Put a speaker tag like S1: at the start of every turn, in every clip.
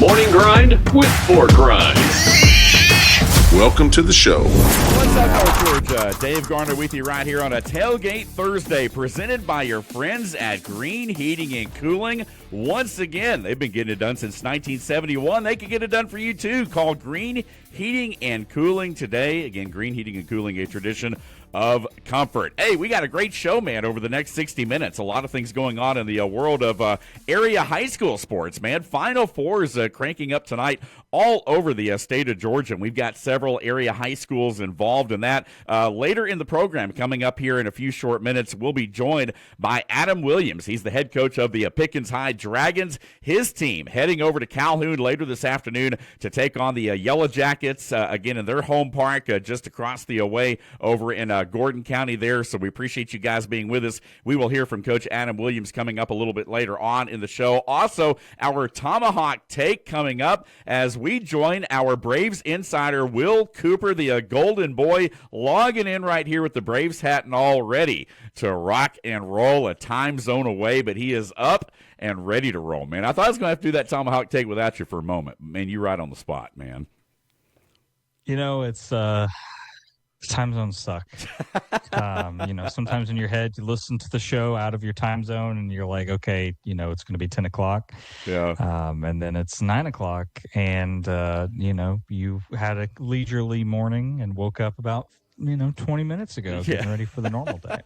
S1: Morning Grind with Pork Rind.
S2: Welcome to the show.
S3: What's up, North Georgia? Dave Garner with you right here on a Tailgate Thursday, presented by your friends at Green Heating and Cooling. Once again, they've been getting it done since 1971. They can get it done for you, too. Call Green Heating and Cooling today. Again, Green Heating and Cooling, a tradition of comfort. Hey, we got a great show, man, over the next 60 minutes. A lot of things going on in the world of area high school sports, man. Final Fours cranking up tonight all over the state of Georgia. And we've got several area high schools involved in that. Later in the program, coming up here in a few short minutes, we'll be joined by Adam Williams. He's the head coach of the Pickens High Dragons. His team heading over to Calhoun later this afternoon to take on the Yellow Jackets, again, in their home park just across the way over in Gordon County there. So we appreciate you guys being with us. We will hear from Coach Adam Williams coming up a little bit later on in the show. Also, our Tomahawk take coming up as we join our Braves insider Will Cooper, the Golden Boy, logging in right here with the Braves hat and all, ready to rock and roll, a time zone away, but he is up and ready to roll, man. I thought I was going to have to do that Tomahawk take without you for a moment. Man, you're right on the spot, man.
S4: You know, it's time zones suck. Sometimes in your head, you listen to the show out of your time zone and you're like, okay, it's going to be 10 o'clock.
S3: Yeah.
S4: And then it's 9 o'clock and, you had a leisurely morning and woke up about 20 minutes ago, getting ready for the normal day.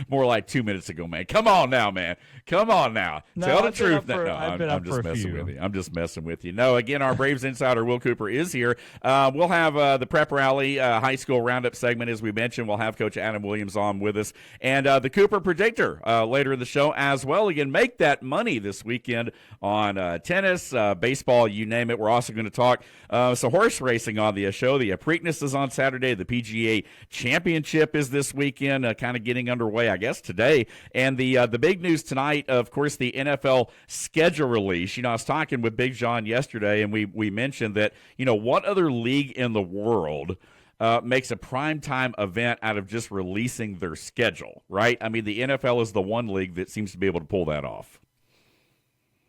S3: More like 2 minutes ago, man. Come on now, man. Come on now. Tell the truth. I'm just messing with you. I'm just messing with you. No, again, our Braves insider, Will Cooper, is here. We'll have the Prep Rally High School Roundup segment, as we mentioned. We'll have Coach Adam Williams on with us. And the Cooper Predictor later in the show as well. Again, make that money this weekend on tennis, baseball, you name it. We're also going to talk some horse racing on the show. The Preakness is on Saturday. The PGA Championship is this weekend, kind of getting underway, I guess, today. And the big news tonight, of course, the NFL schedule release. I was talking with Big John yesterday, and we mentioned that, what other league in the world makes a primetime event out of just releasing their schedule, right? I mean, the NFL is the one league that seems to be able to pull that off.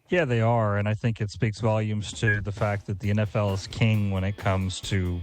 S4: Yeah, they are, and I think it speaks volumes to the fact that the NFL is king when it comes to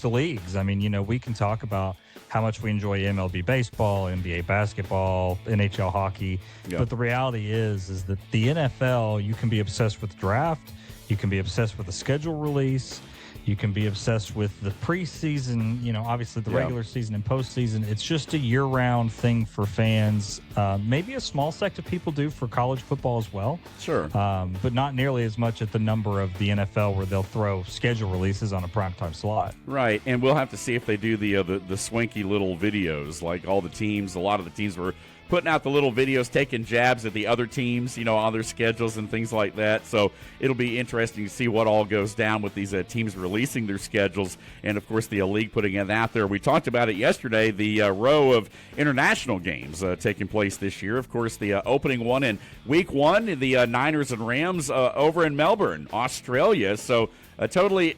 S4: leagues. I mean, we can talk about how much we enjoy MLB baseball, NBA basketball, NHL hockey, but the reality is that the NFL, you can be obsessed with the draft, you can be obsessed with the schedule release, you can be obsessed with the preseason, obviously the regular season and postseason. It's just a year-round thing for fans. Maybe a small sect of people do for college football as well.
S3: Sure.
S4: But not nearly as much at the number of the NFL where they'll throw schedule releases on a primetime slot.
S3: Right, and we'll have to see if they do the swanky little videos like all the teams. A lot of the teams were putting out the little videos, taking jabs at the other teams, on their schedules and things like that. So it'll be interesting to see what all goes down with these teams releasing their schedules and, of course, the league putting it out there. We talked about it yesterday, the row of international games taking place this year. Of course, the opening one in week one, the Niners and Rams over in Melbourne, Australia. So totally,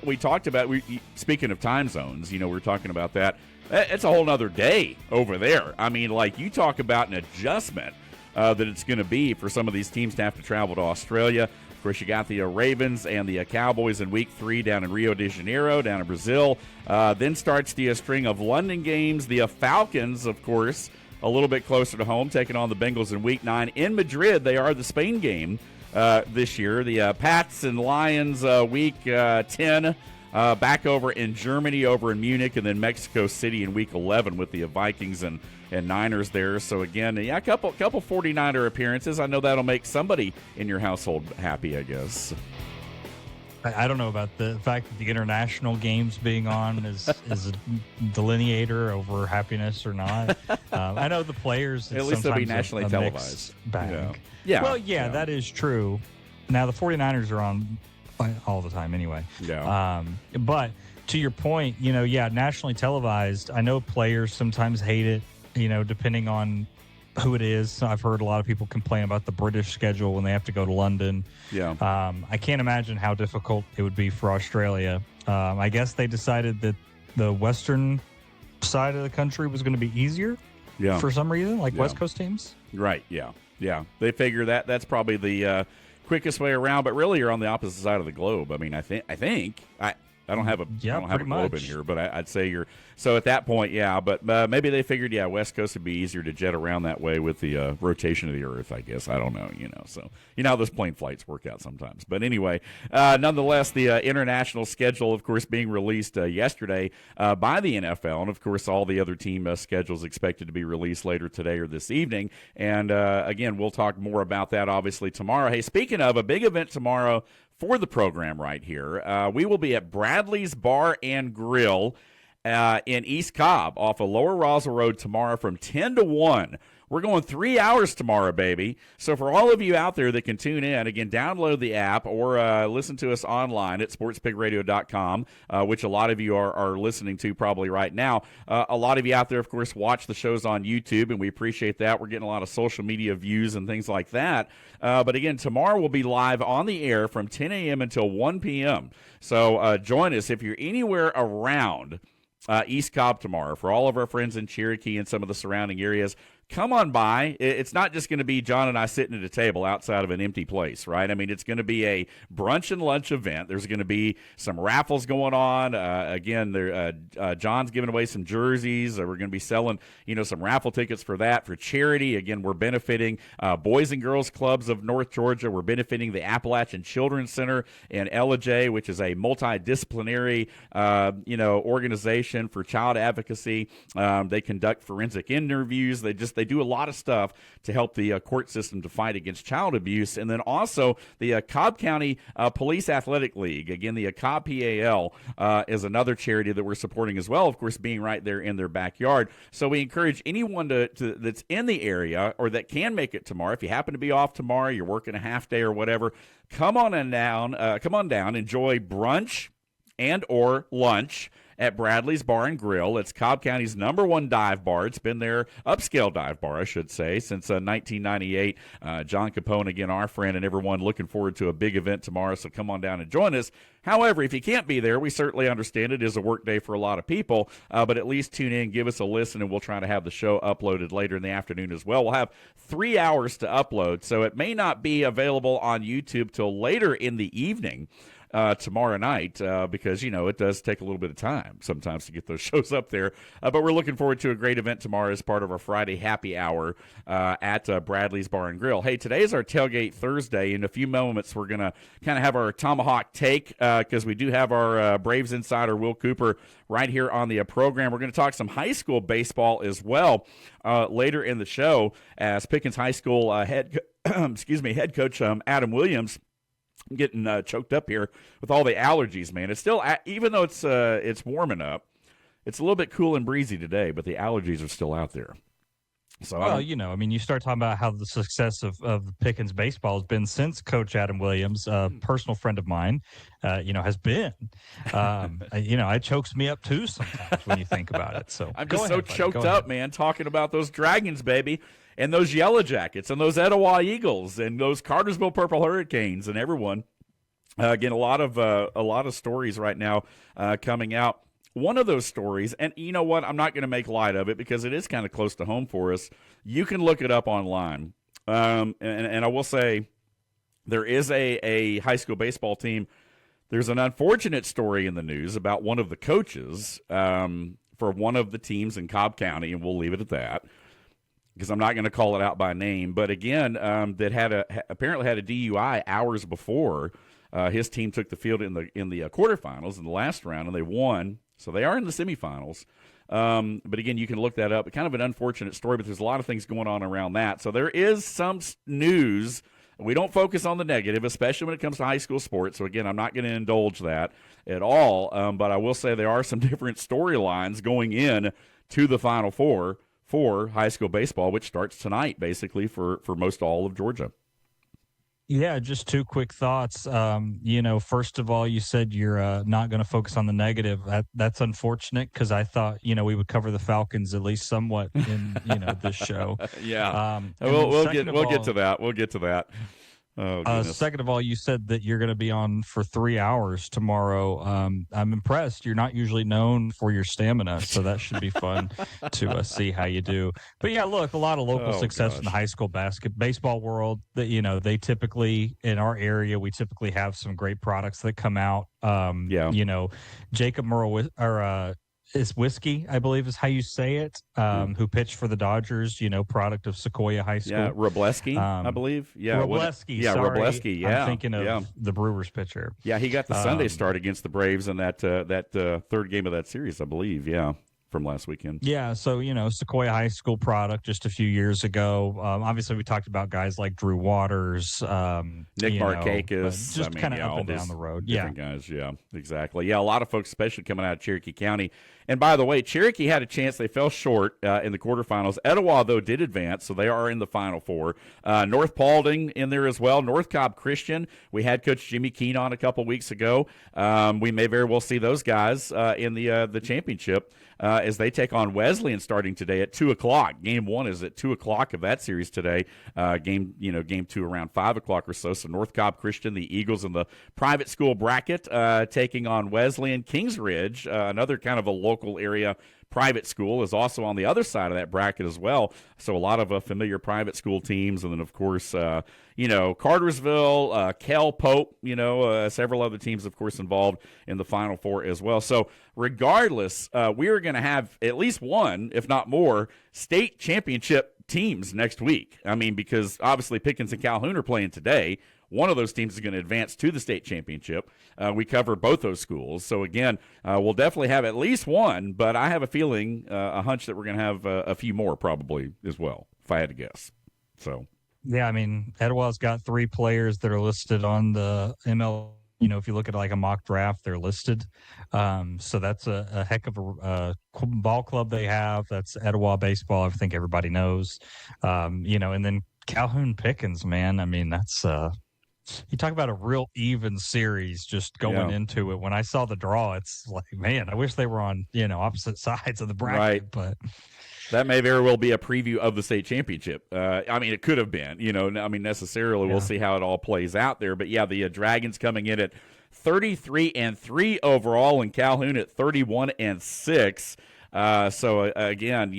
S3: we talked about, speaking of time zones, we're talking about that. It's a whole nother day over there. I mean, like, you talk about an adjustment that it's going to be for some of these teams to have to travel to Australia. Of course, you got the Ravens and the Cowboys in week 3 down in Rio de Janeiro, down in Brazil. Then starts the string of London games. The Falcons, of course, a little bit closer to home, taking on the Bengals in week 9. In Madrid, they are the Spain game this year. The Pats and Lions week 10. Back over in Germany, over in Munich, and then Mexico City in week 11 with the Vikings and Niners there. So, again, a couple 49er appearances. I know that'll make somebody in your household happy, I guess.
S4: I don't know about the fact that the international games being on is a delineator over happiness or not. I know the players.
S3: At least they'll be nationally televised.
S4: Yeah. Well, that is true. Now, the 49ers are on all the time anyway.
S3: Yeah.
S4: But to your point, nationally televised, I know players sometimes hate it, depending on who it is. I've heard a lot of people complain about the British schedule when they have to go to London.
S3: Yeah.
S4: I can't imagine how difficult it would be for Australia. I guess they decided that the western side of the country was going to be easier for some reason, like West Coast teams.
S3: Right, yeah. They figure that's probably the quickest way around, but really you're on the opposite side of the globe. I mean, I think I don't have a globe in here, but I'd say you're. So at that point, yeah. But maybe they figured, West Coast would be easier to jet around that way with the rotation of the Earth. I guess I don't know. So how those plane flights work out sometimes. But anyway, nonetheless, the international schedule, of course, being released yesterday by the NFL, and of course, all the other team schedules expected to be released later today or this evening. And again, we'll talk more about that obviously tomorrow. Hey, speaking of a big event tomorrow for the program right here, we will be at Bradley's Bar and Grill in East Cobb off of Lower Roswell Road tomorrow from 10 to 1. We're going 3 hours tomorrow, baby. So for all of you out there that can tune in, again, download the app or listen to us online at sportspigradio.com, which a lot of you are listening to probably right now. A lot of you out there, of course, watch the shows on YouTube, and we appreciate that. We're getting a lot of social media views and things like that. But again, tomorrow we'll be live on the air from 10 a.m. until 1 p.m. So join us if you're anywhere around East Cobb tomorrow. For all of our friends in Cherokee and some of the surrounding areas, come on by. It's not just going to be John and I sitting at a table outside of an empty place, right? I mean, it's going to be a brunch and lunch event. There's going to be some raffles going on. John's giving away some jerseys. We're going to be selling, some raffle tickets for that for charity. Again, we're benefiting Boys and Girls Clubs of North Georgia. We're benefiting the Appalachian Children's Center in Ellijay, which is a multidisciplinary, organization for child advocacy. They conduct forensic interviews. They do a lot of stuff to help the court system to fight against child abuse. And then also the Cobb County Police Athletic League. Again, the Cobb PAL is another charity that we're supporting as well, of course, being right there in their backyard. So we encourage anyone that's in the area or that can make it tomorrow. If you happen to be off tomorrow, you're working a half day or whatever, come on down, enjoy brunch and or lunch at Bradley's Bar and Grill. It's Cobb County's #1 dive bar. It's been their upscale dive bar, I should say, since 1998. John Capone, again, our friend, and everyone looking forward to a big event tomorrow, so come on down and join us. However, if you can't be there, we certainly understand it is a work day for a lot of people, but at least tune in, give us a listen, and we'll try to have the show uploaded later in the afternoon as well. We'll have 3 hours to upload, so it may not be available on YouTube till later in the evening tomorrow night because, it does take a little bit of time sometimes to get those shows up there. But we're looking forward to a great event tomorrow as part of our Friday happy hour at Bradley's Bar and Grill. Hey, today is our Tailgate Thursday. In a few moments, we're going to kind of have our Tomahawk take because we do have our Braves insider, Will Cooper, right here on the program. We're going to talk some high school baseball as well later in the show as Pickens High School head coach Adam Williams. I'm getting choked up here with all the allergies, man. It's still, even though it's warming up, it's a little bit cool and breezy today, but the allergies are still out there. So,
S4: you start talking about how the success of Pickens baseball has been since Coach Adam Williams, a personal friend of mine, has been. It chokes me up too sometimes when you think about it. So
S3: I'm just so choked up, man, talking about those Dragons, baby. And those Yellow Jackets and those Etowah Eagles and those Cartersville Purple Hurricanes and everyone. Again, a lot of stories right now coming out. One of those stories, and you know what? I'm not going to make light of it because it is kind of close to home for us. You can look it up online. And I will say there is a high school baseball team. There's an unfortunate story in the news about one of the coaches for one of the teams in Cobb County, and we'll leave it at that, because I'm not going to call it out by name, but again, that apparently had a DUI hours before his team took the field in the quarterfinals in the last round, and they won. So they are in the semifinals. But again, you can look that up. Kind of an unfortunate story, but there's a lot of things going on around that. So there is some news. We don't focus on the negative, especially when it comes to high school sports. So again, I'm not going to indulge that at all. But I will say there are some different storylines going in to the Final Four for high school baseball, which starts tonight, basically, for most all of Georgia.
S4: Yeah, just two quick thoughts. First of all, you said you're not going to focus on the negative. That's unfortunate because I thought, we would cover the Falcons at least somewhat in, this show.
S3: Yeah. We'll get to that. We'll get to that. Oh, goodness.
S4: Second of all, you said that you're going to be on for 3 hours tomorrow. I'm impressed. You're not usually known for your stamina, so that should be fun to see how you do. But yeah, look, a lot of local success in the high school baseball world. That they typically in our area, we typically have some great products that come out. Jacob Murrow is Whiskey, I believe is how you say it, who pitched for the Dodgers, product of Sequoia High School.
S3: Yeah, Robleski, I believe. Yeah,
S4: Robleski.
S3: Robleski, yeah.
S4: I'm thinking of the Brewers pitcher.
S3: Yeah, he got the Sunday start against the Braves in that third game of that series, I believe, from last weekend.
S4: Yeah, so, Sequoia High School product just a few years ago. Obviously, we talked about guys like Drew Waters.
S3: Nick Markakis.
S4: Just kind of up and down the road.
S3: Different guys, yeah, exactly. Yeah, a lot of folks, especially coming out of Cherokee County. And by the way, Cherokee had a chance. They fell short in the quarterfinals. Etowah, though, did advance, so they are in the Final Four. North Paulding in there as well. North Cobb Christian. We had Coach Jimmy Keene on a couple weeks ago. We may very well see those guys in the championship as they take on Wesleyan starting today at 2 o'clock. Game 1 is at 2 o'clock of that series today. Game 2 around 5 o'clock or so. So North Cobb Christian, the Eagles in the private school bracket, taking on Wesleyan. Kings Ridge, another kind of a local area private school, is also on the other side of that bracket as well. So a lot of familiar private school teams. And then, of course, Cartersville, Cal Pope, several other teams, of course, involved in the Final Four as well. So regardless, we are going to have at least one, if not more, state championship teams next week. I mean, because obviously Pickens and Calhoun are playing today. One of those teams is going to advance to the state championship. We cover both those schools. So, again, we'll definitely have at least one, but I have a feeling, a hunch that we're going to have a few more probably as well, if I had to guess. So,
S4: yeah, I mean, Etowah's got 3 players that are listed on the ML. If you look at like a mock draft, they're listed. So that's a heck of a ball club they have. That's Etowah baseball. I think everybody knows. And then Calhoun Pickens, man. I mean, that's you talk about a real even series just going into it. When I saw the draw, it's like, man, I wish they were on, opposite sides of the bracket.
S3: Right.
S4: But
S3: that may very well be a preview of the state championship. I mean, it could have been, necessarily we'll see how it all plays out there. But, yeah, the Dragons coming in at 33-3 overall, and Calhoun at 31-6. So, again,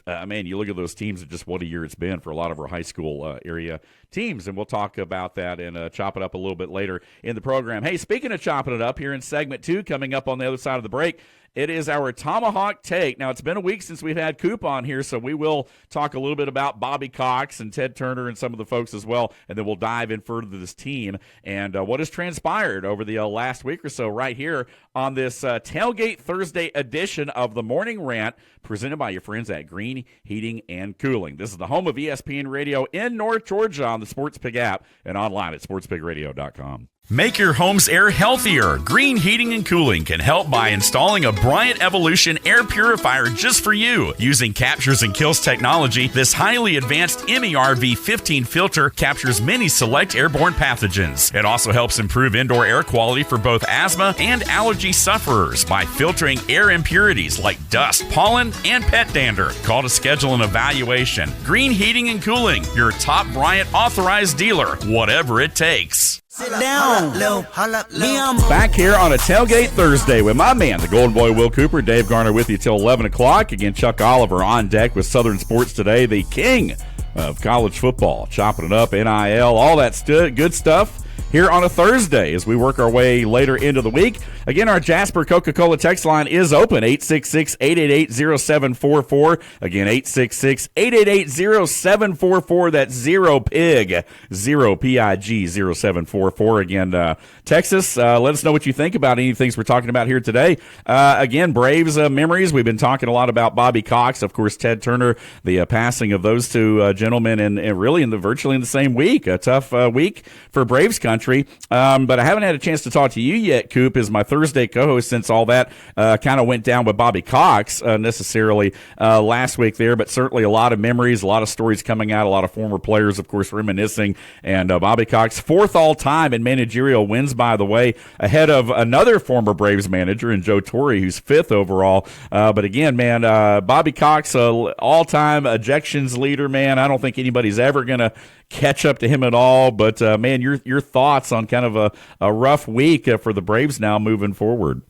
S3: man, you look at those teams and just what a year it's been for a lot of our high school area teams, and we'll talk about that and chop it up a little bit later in the program. Hey, speaking of chopping it up, here in segment 2, coming up on the other side of the break, it is our Tomahawk Take. Now, it's been a week since we've had Coop on here, so we will talk a little bit about Bobby Cox and Ted Turner and some of the folks as well, and then we'll dive in further to this team and what has transpired over the last week or so right here on this Tailgate Thursday edition of the Morning Rant, presented by your friends at Green Heating and Cooling. This is the home of ESPN Radio in North Georgia on the Sports Pig app and online at sportspigradio.com.
S5: Make your home's air healthier. Green Heating and Cooling can help by installing a Bryant Evolution air purifier just for you. Using Captures and Kills technology, this highly advanced MERV15 filter captures many select airborne pathogens. It also helps improve indoor air quality for both asthma and allergy sufferers by filtering air impurities like dust, pollen, and pet dander. Call to schedule an evaluation. Green Heating and Cooling, your top Bryant authorized dealer, whatever it takes.
S6: Sit down,
S3: Back here on a Tailgate Thursday with my man, the Golden Boy Will Cooper, Dave Garner with you till 11 o'clock. Again, Chuck Oliver on deck with Southern Sports Today, the king of college football, chopping it up, NIL, all that good stuff here on a Thursday as we work our way later into the week. Again, our Jasper Coca-Cola text line is open, 866-888-0744. Again, 866-888-0744. That's ZeroPig, ZeroPIG, 0744. Again, text us. Let us know what you think about any things we're talking about here today. Again, Braves memories. We've been talking a lot about Bobby Cox, of course, Ted Turner, the passing of those two gentlemen, and really virtually in the same week. A tough week for Braves country. But I haven't had a chance to talk to you yet, Coop, as my Thursday co-host, since all that kind of went down with Bobby Cox necessarily last week there. But certainly a lot of memories, a lot of stories coming out, a lot of former players, of course, reminiscing. And Bobby Cox, 4th all-time in managerial wins, by the way, ahead of another former Braves manager in Joe Torre, who's 5th overall. But again, man, Bobby Cox, all-time ejections leader, man. I don't think anybody's ever going to catch up to him at all. But, man, your thoughts on kind of a rough week for the Braves now moving forward.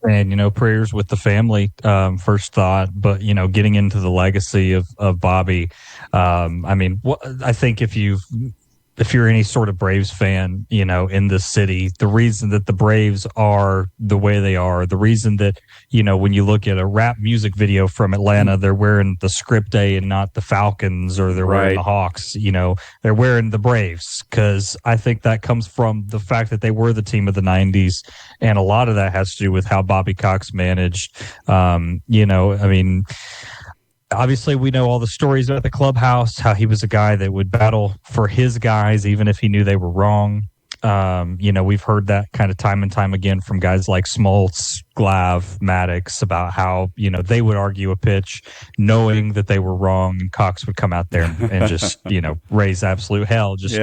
S4: And, prayers with the family, first thought, but, getting into the legacy of Bobby. I think if you're any sort of Braves fan, in this city, the reason that the Braves are the way they are, the reason that, when you look at a rap music video from Atlanta, they're wearing the Script A and not the Falcons, or they're wearing the Hawks, they're wearing the Braves, because I think that comes from the fact that they were the team of the 90s. And a lot of that has to do with how Bobby Cox managed, obviously, we know all the stories about the clubhouse, how he was a guy that would battle for his guys, even if he knew they were wrong. We've heard that kind of time and time again from guys like Smoltz, Glav, Maddox, about how, they would argue a pitch knowing that they were wrong, and Cox would come out there and just, raise absolute hell just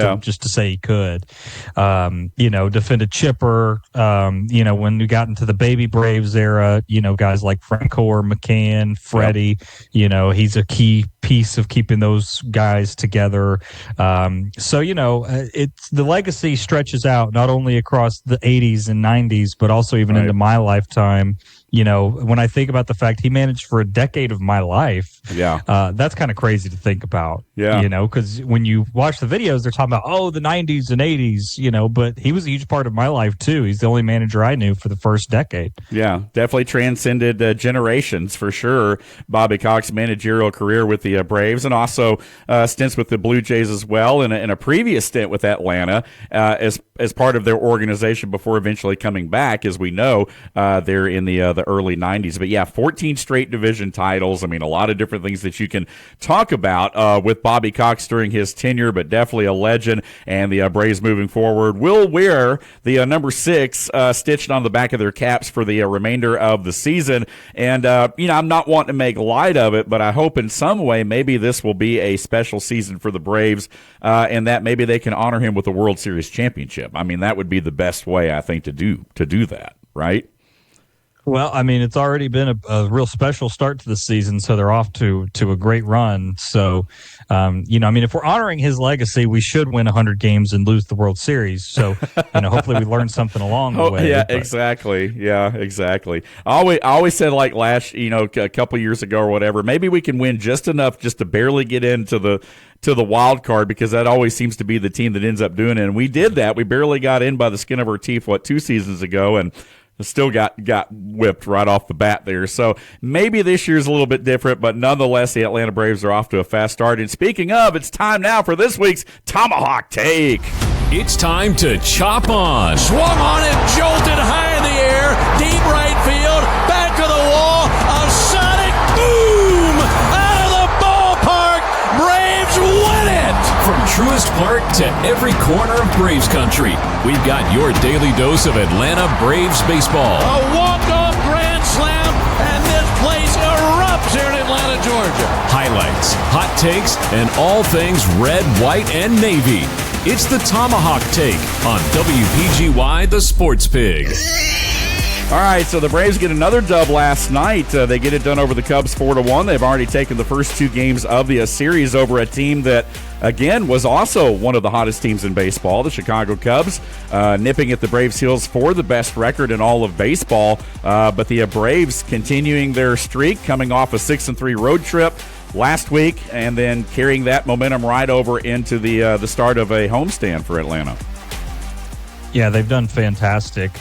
S4: to say he could. Defend a chipper, when we got into the baby Braves era, guys like Francoeur, McCann, Freddie, he's a key piece of keeping those guys together. It's the legacy stretches out not only across the 80s and 90s, but also even into my lifetime. When I think about the fact he managed for a decade of my life, that's kind of crazy to think about. Because when you watch the videos, they're talking about, the 90s and 80s, but he was a huge part of my life too. He's the only manager I knew for the first decade. Yeah,
S3: definitely transcended generations for sure. Bobby Cox managerial career with the Braves, and also stints with the Blue Jays as well, and a previous stint with Atlanta as part of their organization before eventually coming back, as we know, they're in the early 90s. But 14 straight division titles. A lot of different things that you can talk about with Bobby Cox during his tenure, but definitely a legend. And the Braves moving forward will wear the number 6 stitched on the back of their caps for the remainder of the season. And, I'm not wanting to make light of it, but I hope in some way maybe this will be a special season for the Braves, and that maybe they can honor him with a World Series championship. That would be the best way, I think, to do that, right?
S4: Well, it's already been a real special start to the season, so they're off to a great run. So, if we're honoring his legacy, we should win 100 games and lose the World Series. So, hopefully we learn something along the way.
S3: Yeah, exactly. Yeah, exactly. I always said, like last, a couple years ago or whatever, maybe we can win just enough just to barely get into the wild card, because that always seems to be the team that ends up doing it. And we did that. We barely got in by the skin of our teeth, 2 seasons ago, and still got whipped right off the bat there. So maybe this year's a little bit different, but nonetheless, the Atlanta Braves are off to a fast start. And speaking of, it's time now for this week's Tomahawk Take.
S1: It's time to chop on. Swung on and jolted high in the air. Deep right field. Back to the wall. A sonic boom out of the ballpark. Braves win it. From Truist Park to every corner of Braves country, we've got your daily dose of Atlanta Braves baseball. A walk-off grand slam, and this place erupts here in Atlanta, Georgia. Highlights, hot takes, and all things red, white, and navy. It's the Tomahawk Take on WPGY, the Sports Pig.
S3: All right, so the Braves get another dub last night. They get it done over the Cubs 4-1. They've already taken the first 2 games of the series over a team that, again, was also one of the hottest teams in baseball, the Chicago Cubs, nipping at the Braves' heels for the best record in all of baseball. But the Braves continuing their streak, coming off a 6-3 road trip last week, and then carrying that momentum right over into the start of a homestand for Atlanta.
S4: Yeah, they've done fantastic.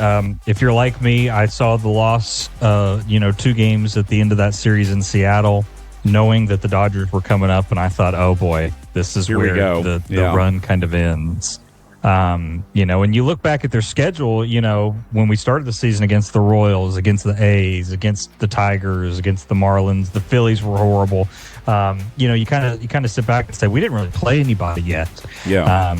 S4: If you're like me, I saw the loss, 2 games at the end of that series in Seattle, knowing that the Dodgers were coming up, and I thought, oh boy, this is where the run kind of ends. When you look back at their schedule, when we started the season against the Royals, against the A's, against the Tigers, against the Marlins, the Phillies were horrible. You kind of sit back and say, we didn't really play anybody yet.
S3: Yeah.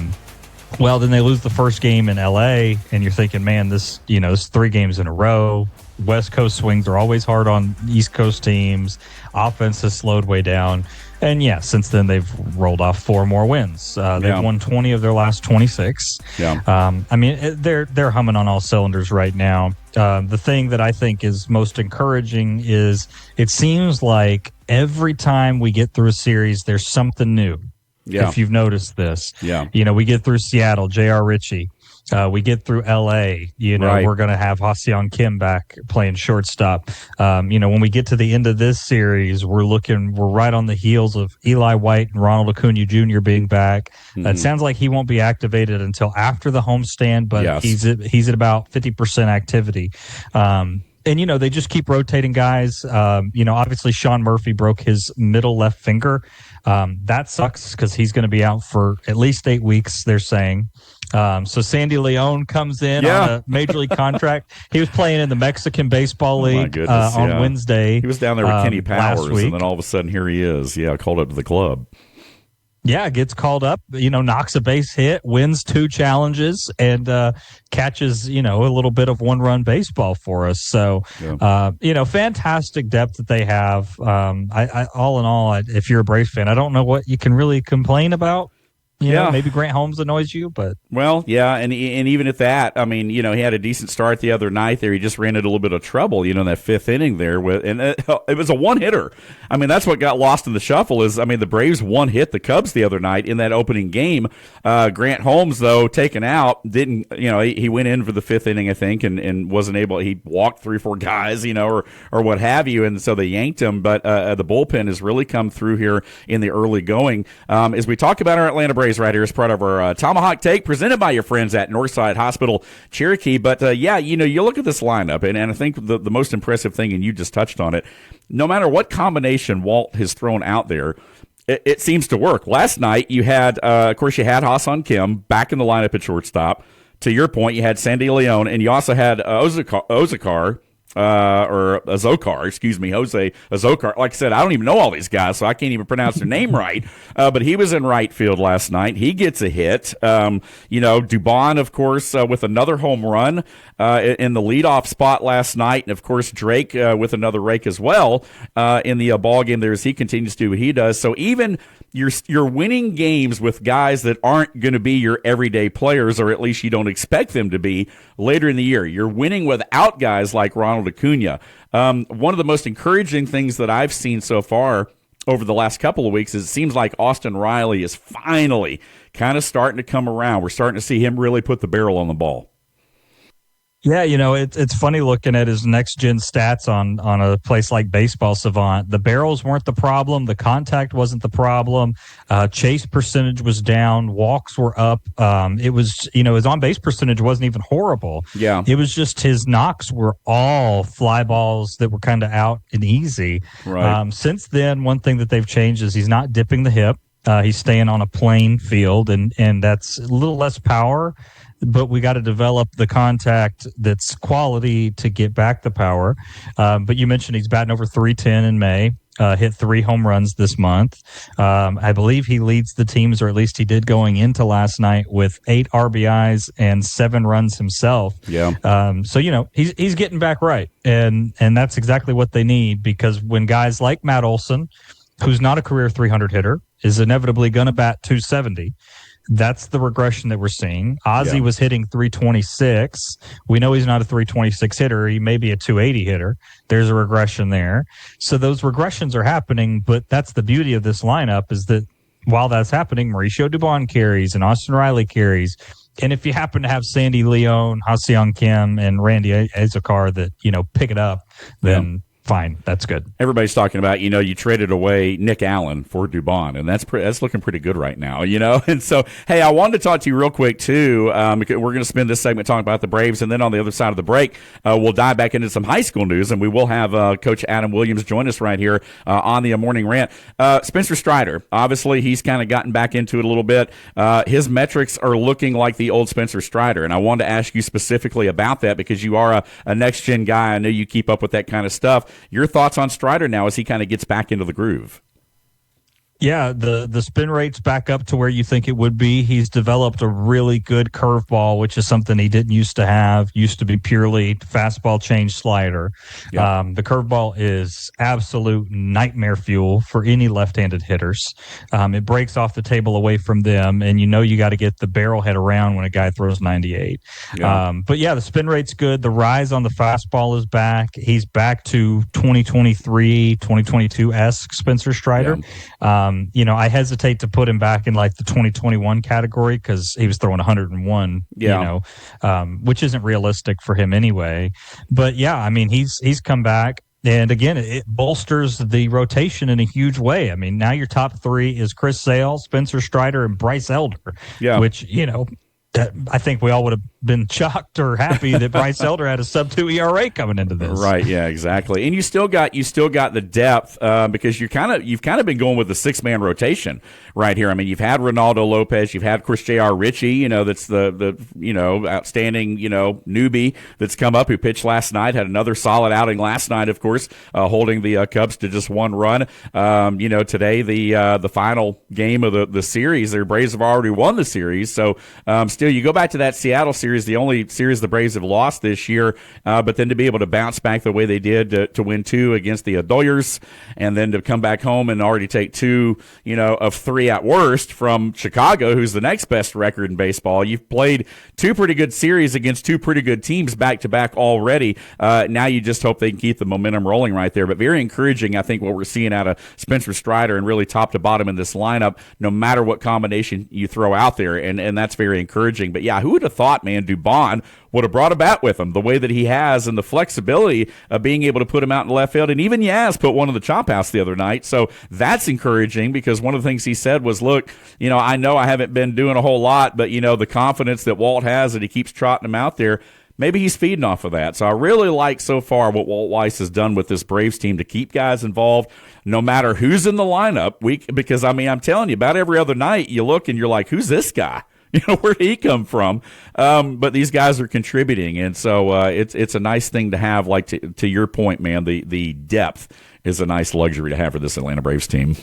S4: Well, then they lose the first game in L.A., and you're thinking, man, this 3 games in a row. West Coast swings are always hard on East Coast teams. Offense has slowed way down. And, since then they've rolled off 4 more wins. They've won 20 of their last 26.
S3: Yeah.
S4: They're humming on all cylinders right now. The thing that I think is most encouraging is it seems like every time we get through a series, there's something new. if you've noticed this.
S3: Yeah.
S4: We get through Seattle, J.R. Ritchie. We get through L.A., we're going to have Ha-Seong Kim back playing shortstop. When we get to the end of this series, we're right on the heels of Eli White and Ronald Acuna Jr. being back. It sounds like he won't be activated until after the homestand, but he's at about 50% activity. And, they just keep rotating guys. Obviously Sean Murphy broke his middle left finger. That sucks because he's going to be out for at least 8 weeks, they're saying. So Sandy Leon comes in on a major league contract. He was playing in the Mexican Baseball League on Wednesday.
S3: He was down there with Kenny Powers,
S4: and
S3: then all of a sudden here he is. Yeah, called up to the club.
S4: Yeah, gets called up, knocks a base hit, wins 2 challenges, and catches, a little bit of one-run baseball for us. So, fantastic depth that they have. I all in all, if you're a Braves fan, I don't know what you can really complain about. Maybe Grant Holmes annoys you, but
S3: and even at that, I mean, he had a decent start the other night there. He just ran into a little bit of trouble, in that 5th inning there and it was a one-hitter. I mean, that's what got lost in the shuffle is, the Braves one-hit the Cubs the other night in that opening game. Grant Holmes, though, taken out, didn't, he went in for the 5th inning, I think, and wasn't able. He walked 3 or 4 guys, or what have you, and so they yanked him. But the bullpen has really come through here in the early going. As we talk about our Atlanta Braves right here as part of our Tomahawk Take presented by your friends at Northside Hospital Cherokee. But you look at this lineup, and I think the most impressive thing, and you just touched on it, no matter what combination Walt has thrown out there, it seems to work. Last night you had, of course, you had Ha-Seong Kim back in the lineup at shortstop. To your point, you had Sandy Leon, and you also had Ozokar. Jose Azokar. Like I said, I don't even know all these guys, so I can't even pronounce their name right. But he was in right field last night. He gets a hit. Dubon, of course, with another home run in the leadoff spot last night. And, of course, Drake with another rake as well in the ball game there as he continues to do what he does. So even you're winning games with guys that aren't going to be your everyday players, or at least you don't expect them to be later in the year. You're winning without guys like Ronald Acuna. One of the most encouraging things that I've seen so far over the last couple of weeks is it seems like Austin Riley is finally kind of starting to come around. We're starting to see him really put the barrel on the ball.
S4: Yeah, it's funny looking at his next-gen stats on a place like Baseball Savant. The barrels weren't the problem. The contact wasn't the problem. Chase percentage was down. Walks were up. His on-base percentage wasn't even horrible.
S3: Yeah.
S4: It was just his knocks were all fly balls that were kind of out and easy.
S3: Right.
S4: Since then, one thing that they've changed is he's not dipping the hip. He's staying on a plain field, and that's a little less power. But we got to develop the contact that's quality to get back the power. But you mentioned he's batting over 310 in May, hit 3 home runs this month. I believe he leads the teams, or at least he did going into last night, with 8 RBIs and 7 runs himself.
S3: Yeah.
S4: He's getting back right. And that's exactly what they need, because when guys like Matt Olson, who's not a career 300 hitter, is inevitably going to bat 270, that's the regression that we're seeing. Ozzie was hitting 326. We know he's not a 326 hitter. He may be a 280 hitter. There's a regression there. So those regressions are happening, but that's the beauty of this lineup, is that while that's happening, Mauricio Dubon carries and Austin Riley carries. And if you happen to have Sandy Leon, Ha-Seong Kim, and Randy Azokar that, pick it up, then fine, that's good.
S3: Everybody's talking about, you traded away Nick Allen for Dubon, and that's looking pretty good right now, And so, hey, I wanted to talk to you real quick, too. We're going to spend this segment talking about the Braves, and then on the other side of the break, we'll dive back into some high school news, and we will have Coach Adam Williams join us right here on the Morning Rant. Spencer Strider, obviously, he's kind of gotten back into it a little bit. His metrics are looking like the old Spencer Strider, and I wanted to ask you specifically about that because you are a next-gen guy. I know you keep up with that kind of stuff. Your thoughts on Strider now as he kind of gets back into the groove?
S4: Yeah, the spin rate's back up to where you think it would be. He's developed a really good curveball, which is something he didn't used to have. Used to be purely fastball change slider.
S3: Yeah.
S4: The curveball is absolute nightmare fuel for any left-handed hitters. It breaks off the table away from them, and you got to get the barrel head around when a guy throws 98.
S3: Yeah.
S4: But yeah, the spin rate's good. The rise on the fastball is back. He's back to 2023, 2022-esque Spencer Strider.
S3: Yeah.
S4: I hesitate to put him back in like the 2021 category because he was throwing 101, which isn't realistic for him anyway. But yeah, I mean, he's come back. And again, it bolsters the rotation in a huge way. I mean, now your top three is Chris Sale, Spencer Strider, and Bryce Elder, which, I think we all would have been shocked or happy that Bryce Elder had a sub-2 ERA coming into this.
S3: Right, yeah, exactly. And you still got the depth because you've kind of been going with the 6-man rotation right here. I mean, you've had Ronaldo Lopez, you've had Chris J.R. Ritchie, that's the outstanding, newbie that's come up who pitched last night, had another solid outing last night, of course, holding the Cubs to just one run. Today the final game of the series, the Braves have already won the series, so still you go back to that Seattle series, the only series the Braves have lost this year, but then to be able to bounce back the way they did to win 2 against the Dodgers, and then to come back home and already take 2, of 3 at worst from Chicago, who's the next best record in baseball. You've played 2 pretty good series against 2 pretty good teams back to back already. Now you just hope they can keep the momentum rolling right there. But very encouraging, I think, what we're seeing out of Spencer Strider and really top to bottom in this lineup, no matter what combination you throw out there, and that's very encouraging. But yeah, who would have thought, man, Dubon would have brought a bat with him the way that he has, and the flexibility of being able to put him out in left field. And even Yaz put one in the chop house the other night. So that's encouraging, because one of the things he said was, look, I know I haven't been doing a whole lot, but, the confidence that Walt has that he keeps trotting him out there, maybe he's feeding off of that. So I really like so far what Walt Weiss has done with this Braves team to keep guys involved, no matter who's in the lineup. Because, I'm telling you, about every other night you look and you're like, who's this guy? Where'd he come from? But these guys are contributing, and so it's a nice thing to have. Like to your point, man, the depth is a nice luxury to have for this Atlanta Braves team.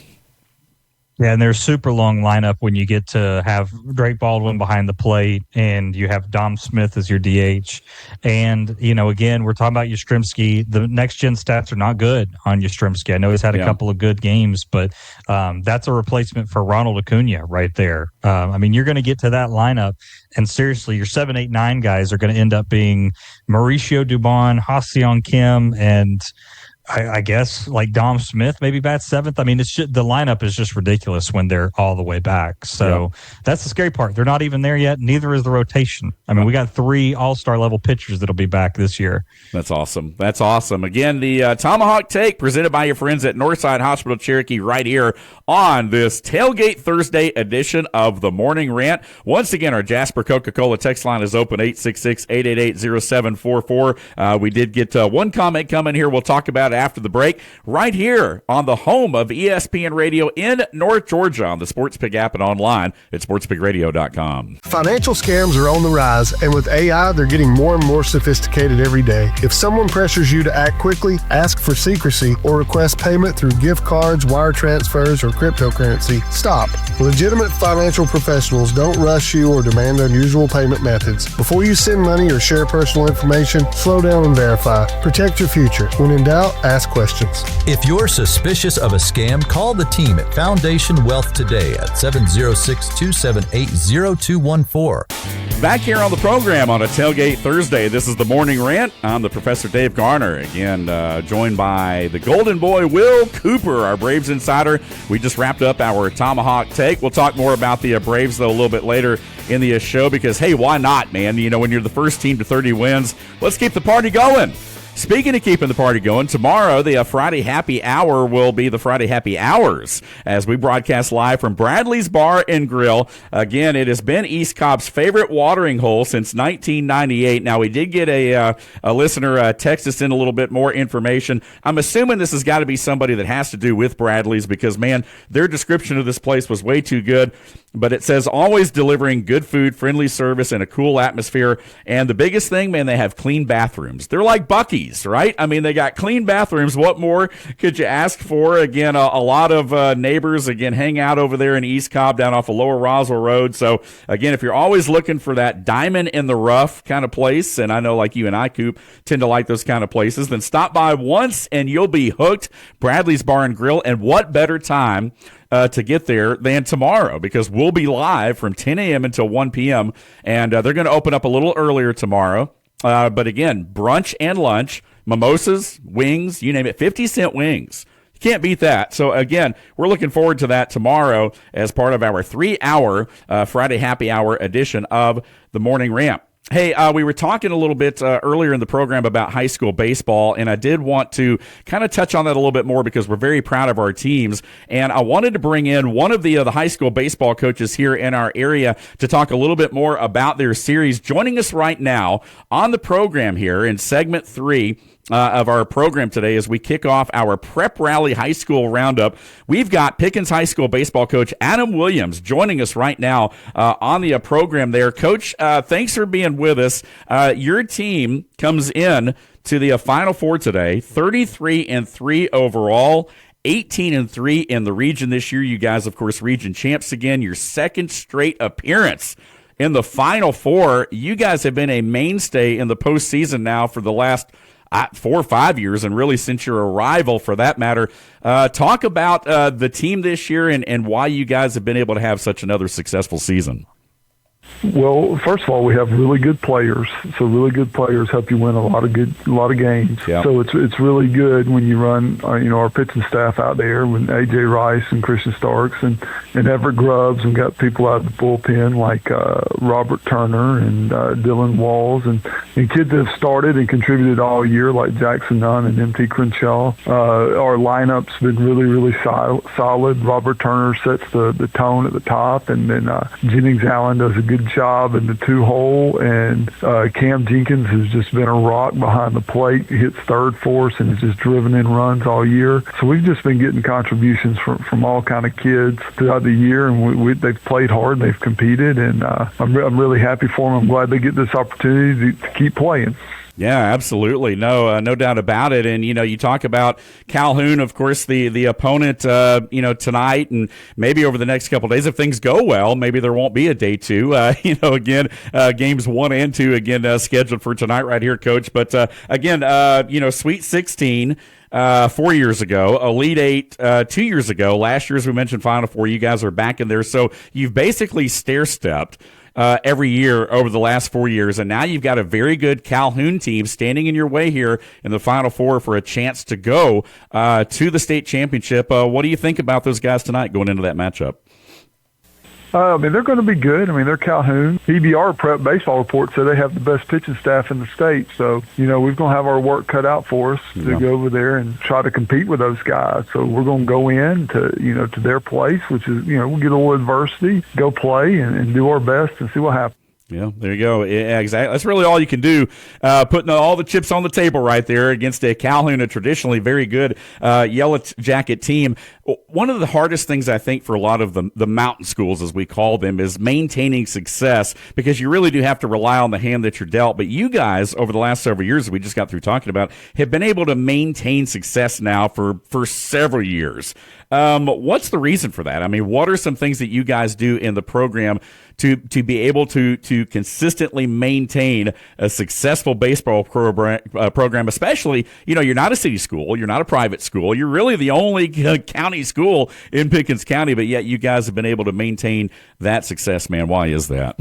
S4: Yeah, and there's super long lineup when you get to have Drake Baldwin behind the plate, and you have Dom Smith as your DH. And, again, we're talking about Yastrzemski. The next-gen stats are not good on Yastrzemski. I know he's had a couple of good games, but that's a replacement for Ronald Acuna right there. You're going to get to that lineup, and seriously, your 7, 8, 9 guys are going to end up being Mauricio Dubon, Ha-Seong Kim, and I guess like Dom Smith maybe bats 7th. The lineup is just ridiculous when they're all the way back. So that's the scary part. They're not even there yet. Neither is the rotation. We got 3 all-star level pitchers that'll be back this year.
S3: That's awesome. That's awesome. Again, the Tomahawk Take presented by your friends at Northside Hospital Cherokee right here on this Tailgate Thursday edition of the Morning Rant. Once again, our Jasper Coca-Cola text line is open, 866-888-0744. We did get one comment coming here. We'll talk about it after the break, right here on the home of ESPN Radio in North Georgia on the Sports Pig app and online at sportspigradio.com.
S6: Financial scams are on the rise, and with AI, they're getting more and more sophisticated every day. If someone pressures you to act quickly, ask for secrecy, or request payment through gift cards, wire transfers, or cryptocurrency, stop. Legitimate financial professionals don't rush you or demand unusual payment methods. Before you send money or share personal information, slow down and verify. Protect your future. When in doubt, ask questions.
S7: If you're suspicious of a scam, call the team at Foundation Wealth today at 706-278-0214.
S3: Back here on the program on a Tailgate Thursday, this is the Morning Rant. I'm the Professor Dave Garner, again joined by the Golden Boy Will Cooper, our Braves insider. We just wrapped up our Tomahawk Take. We'll talk more about the Braves, though, a little bit later in the show because, hey, why not, man? When you're the first team to 30 wins, let's keep the party going. Speaking of keeping the party going, tomorrow the Friday Happy Hour will be the Friday Happy Hours as we broadcast live from Bradley's Bar and Grill. Again, it has been East Cobb's favorite watering hole since 1998. Now, we did get a listener text us in a little bit more information. I'm assuming this has got to be somebody that has to do with Bradley's because, man, their description of this place was way too good. But it says always delivering good food, friendly service, and a cool atmosphere. And the biggest thing, man, they have clean bathrooms. They're like Buc-ee's, right? They got clean bathrooms. What more could you ask for? Again, a lot of neighbors, again, hang out over there in East Cobb down off of Lower Roswell Road. So, again, if you're always looking for that diamond in the rough kind of place, and I know like you and I, Coop, tend to like those kind of places, then stop by once and you'll be hooked. Bradley's Bar and Grill. And what better time to get there than tomorrow because we'll be live from 10 a.m. until 1 p.m. And they're going to open up a little earlier tomorrow. But again, brunch and lunch, mimosas, wings, you name it, 50-cent wings. Can't beat that. So, again, we're looking forward to that tomorrow as part of our 3-hour Friday happy hour edition of the Morning Rant. Hey, we were talking a little bit earlier in the program about high school baseball, and I did want to kind of touch on that a little bit more because we're very proud of our teams. And I wanted to bring in one of the high school baseball coaches here in our area to talk a little bit more about their series. Joining us right now on the program here in segment 3 of our program today as we kick off our Prep Rally High School Roundup. We've got Pickens High School baseball coach Adam Williams joining us right now on the program there. Coach, thanks for being with us. Your team comes in to the Final Four today, 33-3 overall. 18-3 in the region this year. You guys, of course, region champs again. Your second straight appearance in the Final Four. You guys have been a mainstay in the postseason now for the last 4 or 5 years, and really since your arrival, for that matter. Talk about the team this year and why you guys have been able to have such another successful season.
S8: Well, first of all, we have really good players. So really good players help you win a lot of games.
S3: Yep.
S8: So it's really good when you run, our pitching staff out there with AJ Rice and Christian Starks and Everett Grubbs, and got people out of the bullpen like Robert Turner and Dylan Walls and kids that have started and contributed all year like Jackson Nunn and MT Crenshaw. Our lineup's been really, really solid. Robert Turner sets the tone at the top, and then Jennings Allen does a good job in the 2-hole, and Cam Jenkins has just been a rock behind the plate. He hits third for us and has just driven in runs all year. So we've just been getting contributions from all kind of kids throughout the year, and they've played hard, they've competed, and I'm really happy for them. I'm glad they get this opportunity to keep playing.
S3: Yeah, absolutely. No doubt about it. And, you talk about Calhoun, of course, the opponent, tonight and maybe over the next couple of days. If things go well, maybe there won't be a day 2. Again, games 1 and 2, again, scheduled for tonight right here, Coach. But, again, Sweet 16. 4 years ago, Elite 8 2 years ago. Last year, as we mentioned, Final Four, you guys are back in there. So you've basically stair-stepped every year over the last 4 years, and now you've got a very good Calhoun team standing in your way here in the Final Four for a chance to go to the state championship. What do you think about those guys tonight going into that matchup?
S8: They're going to be good. They're Calhoun. EBR Prep Baseball Report said they have the best pitching staff in the state. So, we're going to have our work cut out for us to go over there and try to compete with those guys. So we're going to go in to their place, which is, we'll get a little adversity, go play and do our best and see what happens.
S3: Yeah, there you go. Yeah, exactly. That's really all you can do, putting all the chips on the table right there against a Calhoun, a traditionally very good Yellow Jacket team. One of the hardest things, I think, for a lot of the mountain schools, as we call them, is maintaining success, because you really do have to rely on the hand that you're dealt. But you guys, over the last several years, we just got through talking about, have been able to maintain success now for several years. What's the reason for that? What are some things that you guys do in the program to be able to consistently maintain a successful baseball program, especially, you're not a city school, you're not a private school, you're really the only county school in Pickens County, but yet you guys have been able to maintain that success, man. Why is that?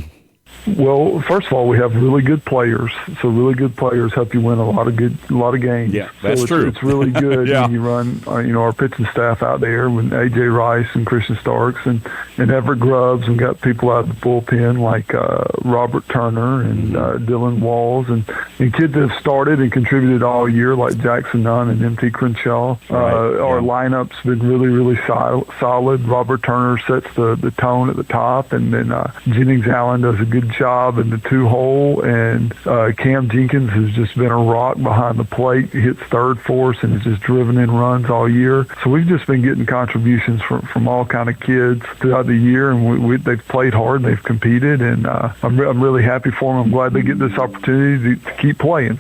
S8: Well, first of all, we have really good players. So really good players help you win a lot of games.
S3: Yeah, that's
S8: true.
S3: true.
S8: It's really good when you run, our pitching staff out there with AJ Rice and Christian Starks and Everett Grubbs, and got people out of the bullpen like Robert Turner and Dylan Walls and kids that have started and contributed all year like Jackson Nunn and MT Crenshaw. Our lineup's been really, really solid. Robert Turner sets the tone at the top, and then Jennings Allen does a good job in the 2-hole, and Cam Jenkins has just been a rock behind the plate. He hits third for us and has just driven in runs all year. So we've just been getting contributions from all kind of kids throughout the year, and they've played hard, they've competed, and I'm really happy for them. I'm glad they get this opportunity to keep playing.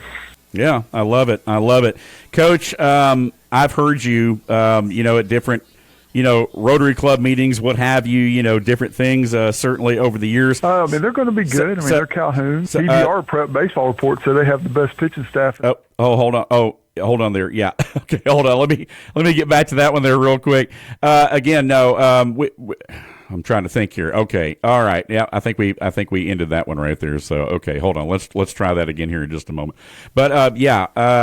S3: Yeah, I love it. Coach, I've heard you, at different Rotary Club meetings, what have you, different things, certainly over the years.
S8: They're going to be good. They're Calhoun. EBR Prep Baseball Report said they have the best pitching staff.
S3: Hold on there. Yeah. Okay, hold on. Let me get back to that one there real quick. I'm trying to think here. Okay. All right. Yeah, I think we ended that one right there. So, okay, hold on. Let's try that again here in just a moment. But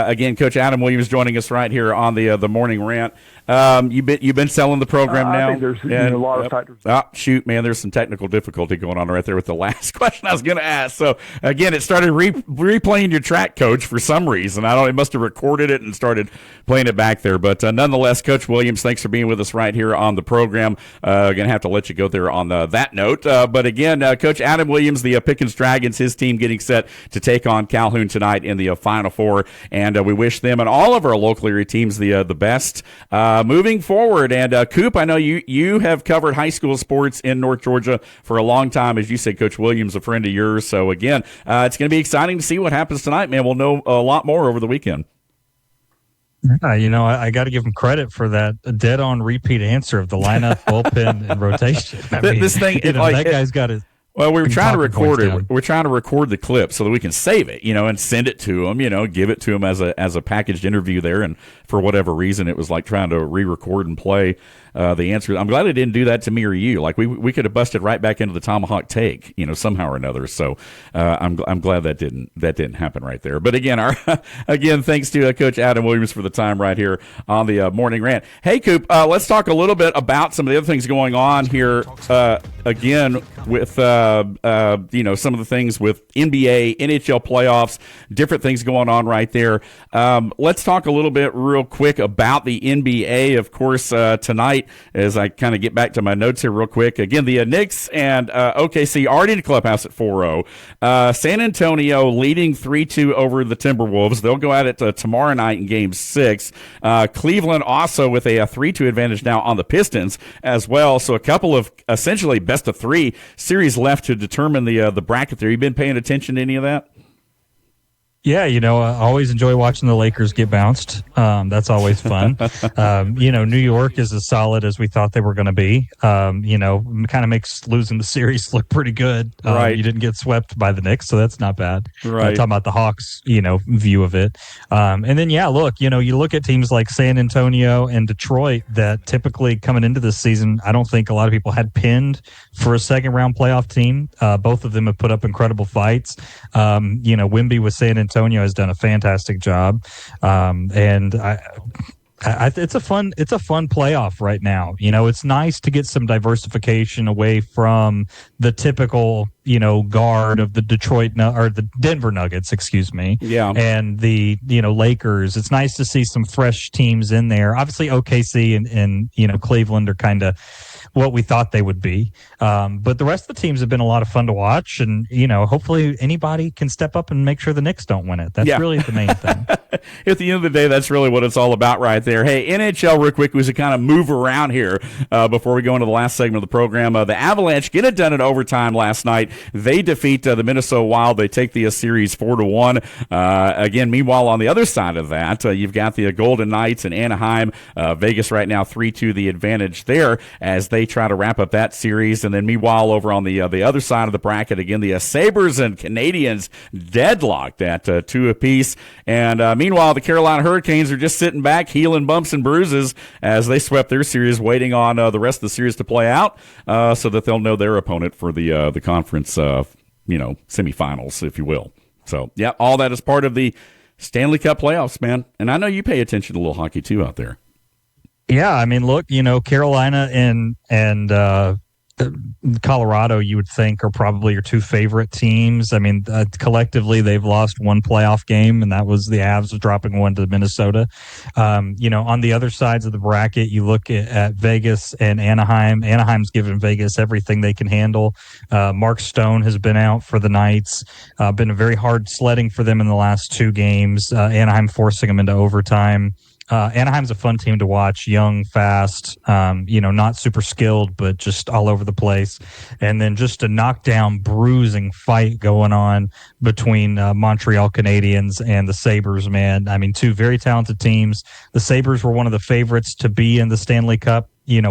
S3: again, Coach Adam Williams joining us right here on the Morning Rant. You've been selling the program now.
S8: I think there's a lot of factors.
S3: Shoot, man, there's some technical difficulty going on right there with the last question I was going to ask. So again, it started replaying your track, Coach, for some reason. It must have recorded it and started playing it back there. But nonetheless, Coach Williams, thanks for being with us right here on the program. Going to have to let you go there on that note. But again, Coach Adam Williams, the Pickens Dragons, his team getting set to take on Calhoun tonight in the Final Four, and we wish them and all of our local area teams the best moving forward. And Coop, I know you have covered high school sports in North Georgia for a long time. As you said, Coach Williams, a friend of yours. So again, it's going to be exciting to see what happens tonight, man. We'll know a lot more over the weekend.
S4: I got to give him credit for that dead-on repeat answer of the lineup, bullpen, and rotation.
S3: This thing,
S4: that guy's got it.
S3: Well, we were trying to record it. We're trying to record the clip so that we can save it, and send it to him, give it to him as a packaged interview there. And for whatever reason, it was like trying to re-record and play the answer. I'm glad it didn't do that to me or you. Like we could have busted right back into the Tomahawk take, somehow or another. So I'm glad that didn't happen right there. But again, thanks to Coach Adam Williams for the time right here on the morning rant. Hey, Coop, let's talk a little bit about some of the other things going on here. Again, with some of the things with NBA, NHL playoffs, different things going on right there. Let's talk a little bit real quick about the NBA. Of course, tonight, as I kind of get back to my notes here real quick. Again, the Knicks and OKC already in the clubhouse at 4-0. San Antonio leading 3-2 over the Timberwolves. They'll go at it tomorrow night in Game 6. Cleveland also with a 3-2 advantage now on the Pistons as well. So a couple of essentially best of 3 series left to determine the bracket there. You been paying attention to any of that?
S4: Yeah, I always enjoy watching the Lakers get bounced. That's always fun. New York is as solid as we thought they were going to be. Kind of makes losing the series look pretty good.
S3: Right.
S4: You didn't get swept by the Knicks, so that's not bad.
S3: Right.
S4: Talking about the Hawks, view of it. And then, look, you look at teams like San Antonio and Detroit that typically coming into this season, I don't think a lot of people had pinned for a second-round playoff team. Both of them have put up incredible fights. Wemby with San Antonio has done a fantastic job, and it's a fun playoff right now. It's nice to get some diversification away from the typical guard of the the Denver Nuggets, excuse me.
S3: Yeah,
S4: and the Lakers. It's nice to see some fresh teams in there. Obviously, OKC and Cleveland are kind of what we thought they would be. But the rest of the teams have been a lot of fun to watch, and hopefully anybody can step up and make sure the Knicks don't win it. That's really the main thing.
S3: At the end of the day, that's really what it's all about right there. Hey, NHL real quick was to kind of move around here before we go into the last segment of the program. The Avalanche get it done in overtime last night. They defeat the Minnesota Wild. They take the series 4-1. Again, meanwhile, on the other side of that, you've got the Golden Knights and Anaheim. Vegas right now 3-2 the advantage there as they try to wrap up that series. And then meanwhile, over on the other side of the bracket, again, the Sabres and Canadiens deadlocked at 2 apiece. And meanwhile, the Carolina Hurricanes are just sitting back, healing bumps and bruises as they swept their series, waiting on the rest of the series to play out so that they'll know their opponent for the conference, semifinals, if you will. So, yeah, all that is part of the Stanley Cup playoffs, man. And I know you pay attention to a little hockey, too, out there.
S4: Yeah, I mean, look, Carolina and Colorado, you would think, are probably your 2 favorite teams. I mean, collectively, they've lost 1 playoff game, and that was the Avs dropping 1 to Minnesota. On the other sides of the bracket, you look at Vegas and Anaheim. Anaheim's given Vegas everything they can handle. Mark Stone has been out for the Knights. Been a very hard sledding for them in the last 2 games. Anaheim forcing them into overtime. Anaheim's a fun team to watch, young, fast, not super skilled, but just all over the place. And then just a knockdown, bruising fight going on between Montreal Canadiens and the Sabres, man. I mean, 2 very talented teams. The Sabres were one of the favorites to be in the Stanley Cup,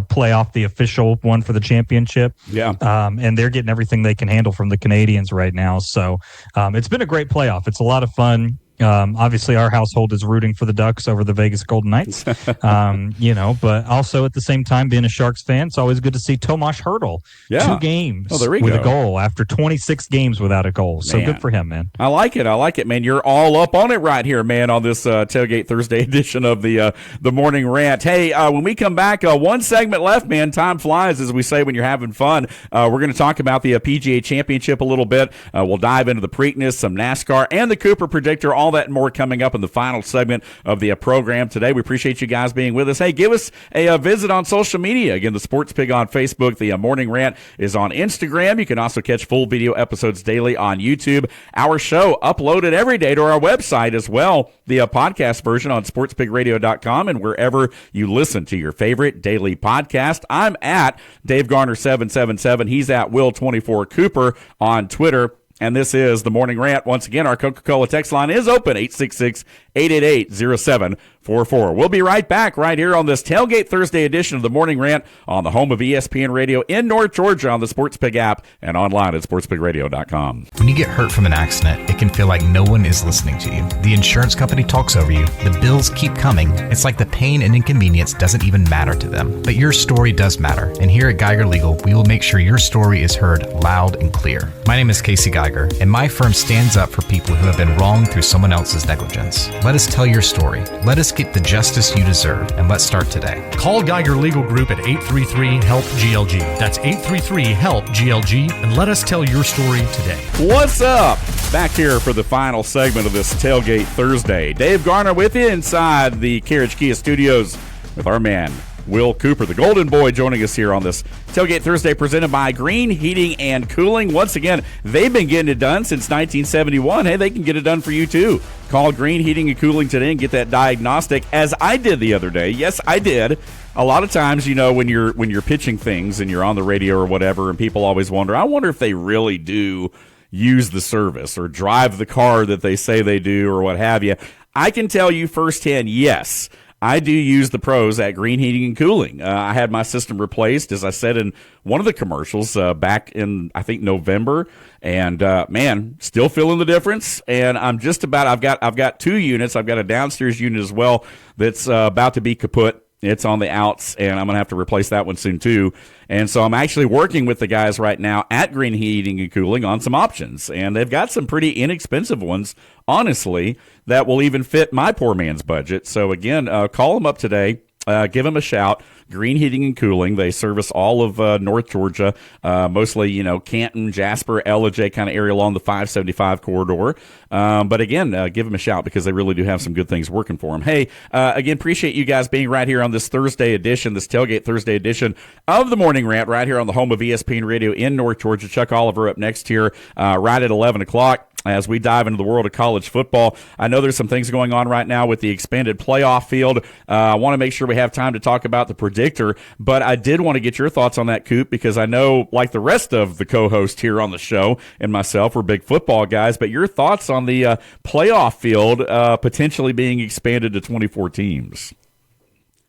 S4: play off the official one for the championship.
S3: Yeah.
S4: And they're getting everything they can handle from the Canadiens right now. So it's been a great playoff. It's a lot of fun. Obviously, our household is rooting for the Ducks over the Vegas Golden Knights, but also at the same time, being a Sharks fan, it's always good to see Tomas Hertl 2 games with a goal after 26 games without a goal. So good for him, man.
S3: I like it, man. You're all up on it right here, man, on this Tailgate Thursday edition of the Morning Rant. Hey, when we come back, one segment left, man. Time flies, as we say when you're having fun. We're going to talk about the PGA Championship a little bit. We'll dive into the Preakness, some NASCAR, and the Cooper Predictor. All that and more coming up in the final segment of the program today. We appreciate you guys being with us. Hey, give us a visit on social media. Again, the Sports Pig on Facebook. The Morning Rant is on Instagram. You can also catch full video episodes daily on YouTube. Our show uploaded every day to our website as well. The podcast version on sportspigradio.com and wherever you listen to your favorite daily podcast. I'm at Dave Garner 777. He's at Will24 Cooper on Twitter. And this is the Morning Rant. Once again, our Coca-Cola text line is open, 866-888-0744. We'll be right back right here on this Tailgate Thursday edition of the Morning Rant on the home of ESPN Radio in North Georgia on the Sports Pig app and online at sportspigradio.com.
S9: When you get hurt from an accident, it can feel like no one is listening to you. The insurance company talks over you. The bills keep coming. It's like the pain and inconvenience doesn't even matter to them. But your story does matter. And here at Geiger Legal, we will make sure your story is heard loud and clear. My name is Casey Geiger, and my firm stands up for people who have been wronged through someone else's negligence. Let us tell your story. Let us get the justice you deserve, and let's start today.
S10: Call Geiger Legal Group at 833-HELP-GLG. That's 833-HELP-GLG, and let us tell your story today.
S3: What's up? Back here for the final segment of this Tailgate Thursday. Dave Garner with you inside the Carriage Kia Studios with our man, Will Cooper, the Golden Boy, joining us here on this Tailgate Thursday presented by Green Heating and Cooling. Once again, they've been getting it done since 1971. Hey, they can get it done for you too. Call Green Heating and Cooling today and get that diagnostic, as I did the other day. Yes, I did. A lot of times, when you're pitching things and you're on the radio or whatever, and people always wonder, I wonder if they really do use the service or drive the car that they say they do or what have you. I can tell you firsthand, yes, I do use the pros at Green Heating and Cooling. I had my system replaced, as I said in one of the commercials back in, I think, November. And, man, still feeling the difference. And I'm just about, I've got 2 units. I've got a downstairs unit as well that's about to be kaput. It's on the outs, and I'm going to have to replace that one soon, too. And so I'm actually working with the guys right now at Green Heating and Cooling on some options. And they've got some pretty inexpensive ones, honestly, that will even fit my poor man's budget. So, again, call them up today. Give them a shout. Green Heating and Cooling. They service all of North Georgia, mostly, Canton, Jasper, Ellijay kind of area along the 575 corridor. But again, give them a shout because they really do have some good things working for them. Hey, again, appreciate you guys being right here on this Thursday edition, this Tailgate Thursday edition of the Morning Rant, right here on the home of ESPN Radio in North Georgia. Chuck Oliver up next here, right at 11 o'clock. As we dive into the world of college football. I know there's some things going on right now with the expanded playoff field. I want to make sure we have time to talk about the Predictor, but I did want to get your thoughts on that, Coop, because I know, like the rest of the co-hosts here on the show and myself, we're big football guys, but your thoughts on the playoff field potentially being expanded to 24 teams.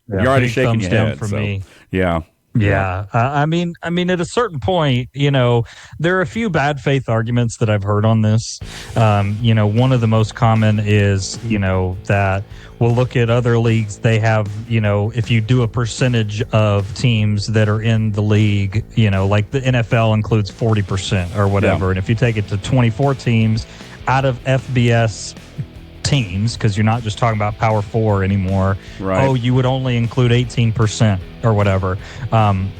S4: Yeah,
S3: you're already shaking your head.
S4: For me.
S3: Yeah.
S4: Yeah. I mean, at a certain point, there are a few bad faith arguments that I've heard on this. One of the most common is, that we'll look at other leagues. They have, if you do a percentage of teams that are in the league, like the NFL includes 40% or whatever. Yeah. And if you take it to 24 teams out of FBS teams, because you're not just talking about Power 4 anymore.
S3: Right.
S4: Oh, you would only include 18% or whatever.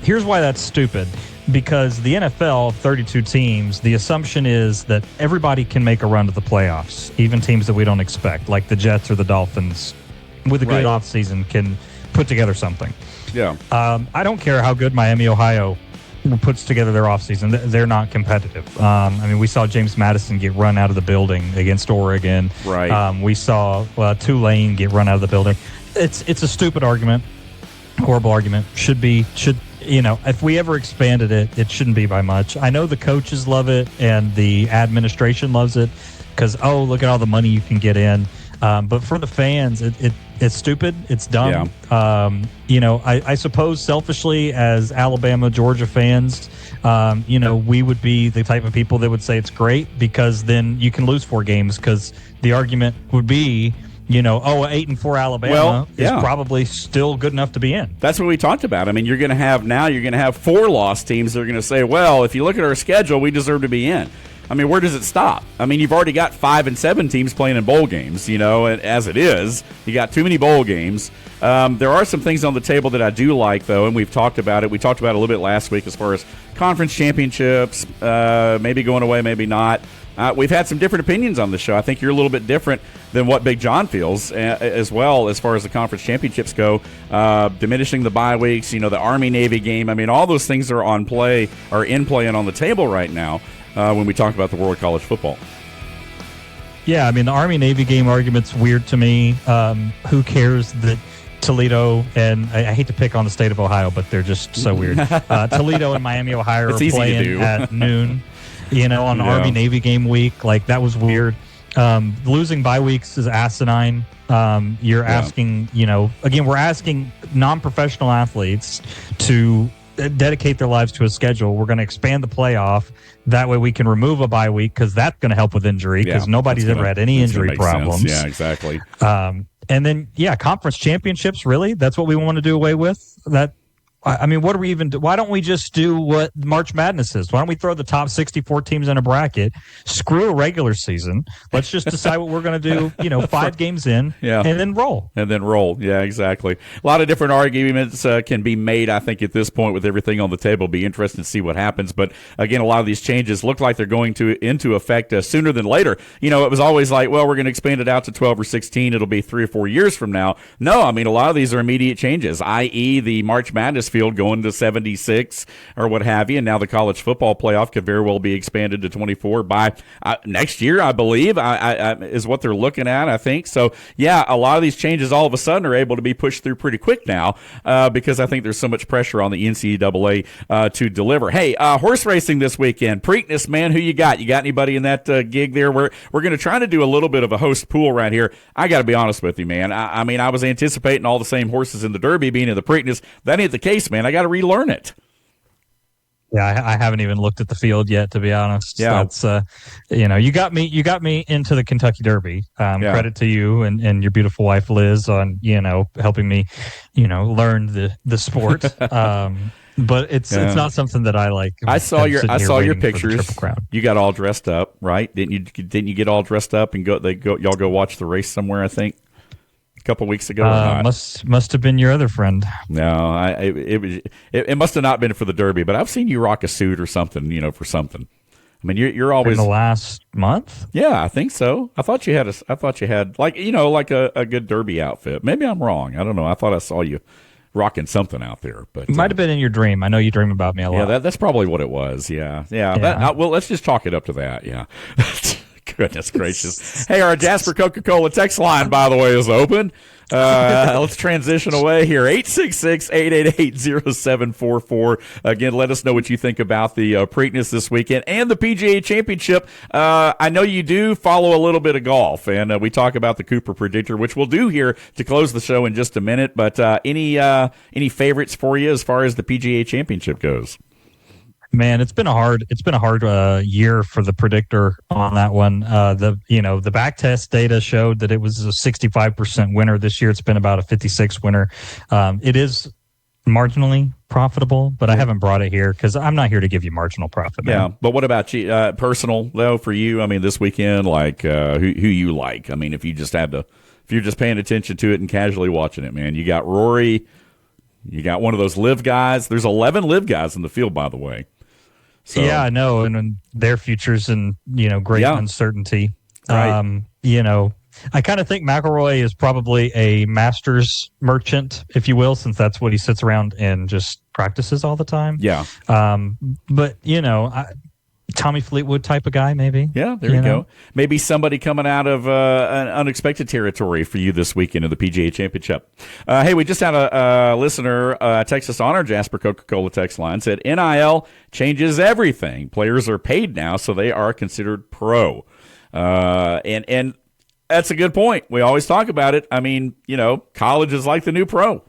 S4: Here's why that's stupid. Because the NFL, 32 teams, the assumption is that everybody can make a run to the playoffs, even teams that we don't expect, like the Jets or the Dolphins, with a good offseason can put together something.
S3: Yeah.
S4: I don't care how good Miami, Ohio puts together their offseason. They're not competitive. We saw James Madison get run out of the building against Oregon.
S3: Right.
S4: We saw Tulane get run out of the building. It's a stupid argument, horrible argument. If we ever expanded it, it shouldn't be by much. I know the coaches love it and the administration loves it because, look at all the money you can get in. But for the fans, it's stupid. It's dumb.
S3: Yeah.
S4: I suppose selfishly as Alabama, Georgia fans, we would be the type of people that would say it's great because then you can lose 4 games because the argument would be, 8-4 Alabama is probably still good enough to be in.
S3: That's what we talked about. I mean, you're going to have 4 loss teams that are going to say, well, if you look at our schedule, we deserve to be in. I mean, where does it stop? I mean, you've already got 5 and 7 teams playing in bowl games, and as it is. You got too many bowl games. There are some things on the table that I do like, though, and we've talked about it. We talked about it a little bit last week as far as conference championships, maybe going away, maybe not. We've had some different opinions on the show. I think you're a little bit different than what Big John feels as well as far as the conference championships go. Diminishing the bye weeks, the Army-Navy game. I mean, all those things are in play and on the table right now when we talk about the world of college football.
S4: Yeah, I mean, the Army-Navy game argument's weird to me. Who cares that Toledo, and I hate to pick on the state of Ohio, but they're just so weird. Toledo and Miami, Ohio are playing at noon. On Army-Navy game week. Like, that was weird. Losing bye weeks is asinine. You're asking, again, we're asking non-professional athletes to dedicate their lives to a schedule. We're going to expand the playoff. That way we can remove a bye week because that's going to help with injury because nobody's ever had any injury problems.
S3: Sense. Yeah, exactly.
S4: And then, conference championships, really? That's what we want to do away with? What are we even do? Why don't we just do what March Madness is? Why don't we throw the top 64 teams in a bracket? Screw a regular season. Let's just decide what we're going to do, 5 games in, and then roll.
S3: Yeah, exactly. A lot of different arguments can be made, I think, at this point with everything on the table. It'll be interesting to see what happens. But, again, a lot of these changes look like they're going into effect sooner than later. It was always like, well, we're going to expand it out to 12 or 16. It'll be 3 or 4 years from now. No, I mean, a lot of these are immediate changes, i.e. the March Madness field going to 76 or what have you, and now the college football playoff could very well be expanded to 24 by next year, I believe, is what they're looking at, I think. So, a lot of these changes all of a sudden are able to be pushed through pretty quick now because I think there's so much pressure on the NCAA to deliver. Hey, horse racing this weekend. Preakness, man, who you got? You got anybody in that gig there? We're going to try to do a little bit of a host pool right here. I got to be honest with you, man. I mean, I was anticipating all the same horses in the Derby being in the Preakness. That ain't the case, man. I got to relearn it.
S4: Yeah, I haven't even looked at the field yet, to be honest.
S3: Yeah,
S4: that's you got me into the Kentucky Derby. Credit to you and your beautiful wife Liz on helping me learn the sport. But it's not something that I like.
S3: I saw your pictures. You got all dressed up, right? Didn't you get all dressed up and y'all go watch the race somewhere? I think. Couple weeks ago or not?
S4: Must have been your other friend.
S3: No, it must have not been for the Derby, but I've seen you rock a suit or something, for something. I mean, you're always
S4: in the last month.
S3: Yeah, I think so. I thought you had like a good Derby outfit. Maybe I'm wrong. I don't know. I thought I saw you rocking something out there, but
S4: it might have been in your dream. I know you dream about me a lot.
S3: Yeah, that's probably what it was. Yeah. Well, let's just chalk it up to that. Yeah. Goodness gracious. Hey, our Jasper Coca-Cola text line, by the way, is open. Let's transition away here. 866-888-0744. Again, let us know what you think about the Preakness this weekend and the PGA Championship. I know you do follow a little bit of golf, and we talk about the Cooper Predictor, which we'll do here to close the show in just a minute. But any favorites for you as far as the PGA Championship goes?
S4: Man, it's been a hard year for the Predictor on that one. The back test data showed that it was a 65% winner this year. It's been about a 56 winner. It is marginally profitable, but I haven't brought it here because I'm not here to give you marginal profit.
S3: Yeah, but what about you? Personal though for you? I mean, this weekend, like who you like? I mean, if you're just paying attention to it and casually watching it, man, you got Rory, you got one of those live guys. There's 11 live guys in the field, by the way. So,
S4: yeah, I know, and their futures in great uncertainty.
S3: Right.
S4: I kind of think McIlroy is probably a Masters merchant, if you will, since that's what he sits around and just practices all the time.
S3: Yeah.
S4: But Tommy Fleetwood type of guy, maybe.
S3: Yeah, there you go. Maybe somebody coming out of an unexpected territory for you this weekend in the PGA Championship. Hey, we just had a listener text us on our Jasper Coca-Cola text line, said, NIL changes everything. Players are paid now, so they are considered pro. And That's a good point. We always talk about it. I mean, college is like the new pro.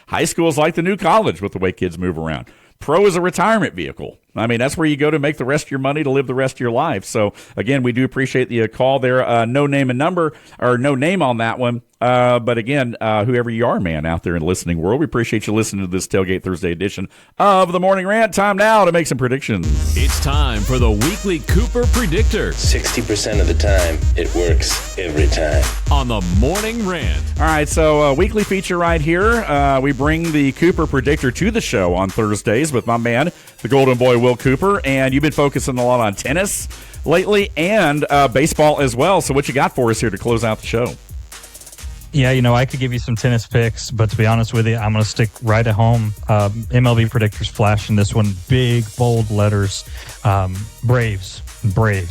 S3: High school is like the new college with the way kids move around. Pro is a retirement vehicle. I mean, that's where you go to make the rest of your money to live the rest of your life. So, again, we do appreciate the call there. No name and number, or no name on that one. But, again, whoever you are, man, out there in the listening world, we appreciate you listening to this Tailgate Thursday edition of the Morning Rant. Time now to make some predictions.
S1: It's time for the weekly Cooper Predictor.
S11: 60% of the time, it works every time.
S1: On the Morning Rant.
S3: All right, so weekly feature right here. We bring the Cooper Predictor to the show on Thursdays with my man, the Golden Boy, Will Cooper, and you've been focusing a lot on tennis lately and baseball as well. So what you got for us here to close out the show?
S4: Yeah, I could give you some tennis picks, but to be honest with you, I'm going to stick right at home. MLB Predictor's flashing this one. Big, bold letters. Braves. They're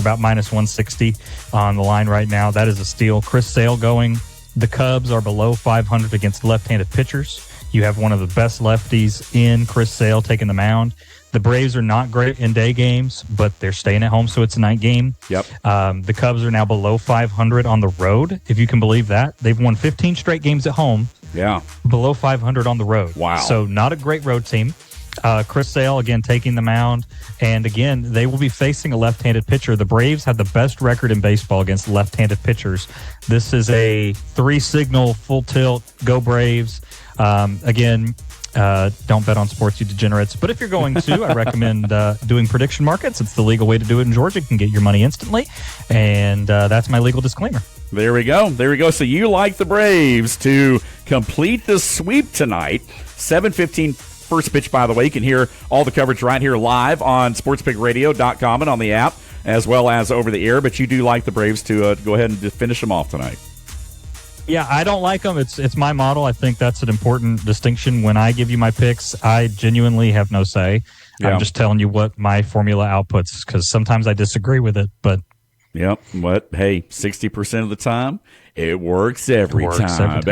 S4: about minus 160 on the line right now. That is a steal. Chris Sale going. The Cubs are below 500 against left-handed pitchers. You have one of the best lefties in Chris Sale taking the mound. The Braves are not great in day games, but they're staying at home, so it's a night game.
S3: Yep.
S4: The Cubs are now below 500 on the road, if you can believe that. They've won 15 straight games at home.
S3: Yeah.
S4: Below 500 on the road.
S3: Wow.
S4: So not a great road team. Chris Sale, again, taking the mound. And, again, they will be facing a left-handed pitcher. The Braves have the best record in baseball against left-handed pitchers. This is a 3-signal, full tilt, go Braves. Again, don't bet on sports, you degenerates. But if you're going to, I recommend doing prediction markets. It's the legal way to do it in Georgia. You can get your money instantly. And that's my legal disclaimer.
S3: There we go. So you like the Braves to complete the sweep tonight. 7:15 first pitch, by the way. You can hear all the coverage right here live on sportspigradio.com and on the app, as well as over the air. But you do like the Braves to go ahead and just finish them off tonight.
S4: Yeah, I don't like them. It's my model. I think that's an important distinction. When I give you my picks, I genuinely have no say. Yeah. I'm just telling you what my formula outputs, because sometimes I disagree with it. But
S3: yep, hey, 60% of the time, it works every time.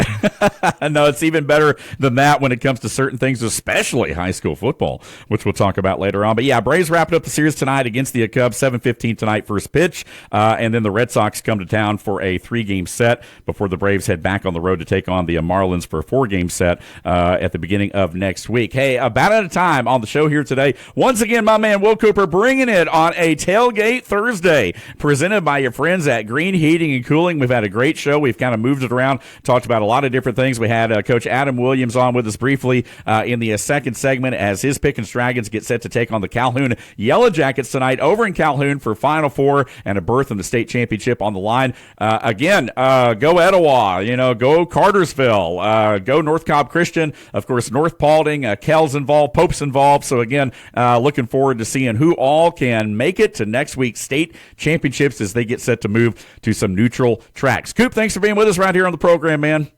S3: No, it's even better than that when it comes to certain things, especially high school football, which we'll talk about later on. But yeah, Braves wrapping up the series tonight against the Cubs, 7:15 tonight, first pitch. And then the Red Sox come to town for a 3-game set before the Braves head back on the road to take on the Marlins for a 4-game set at the beginning of next week. Hey, about out of time on the show here today. Once again, my man Will Cooper bringing it on a Tailgate Thursday, presented by your friends at Green Heating and Cooling. We've had a great show. We've kind of moved it around, talked about a lot of different things. We had Coach Adam Williams on with us briefly in the second segment as his Pickens Dragons get set to take on the Calhoun Yellow Jackets tonight over in Calhoun for Final Four and a berth in the state championship on the line. Again, go Etowah, go Cartersville, go North Cobb Christian, of course, North Paulding, Kell's involved, Pope's involved. So again, looking forward to seeing who all can make it to next week's state championships as they get set to move to some neutral tracks. Coop, thanks for being with us right here on the program, man.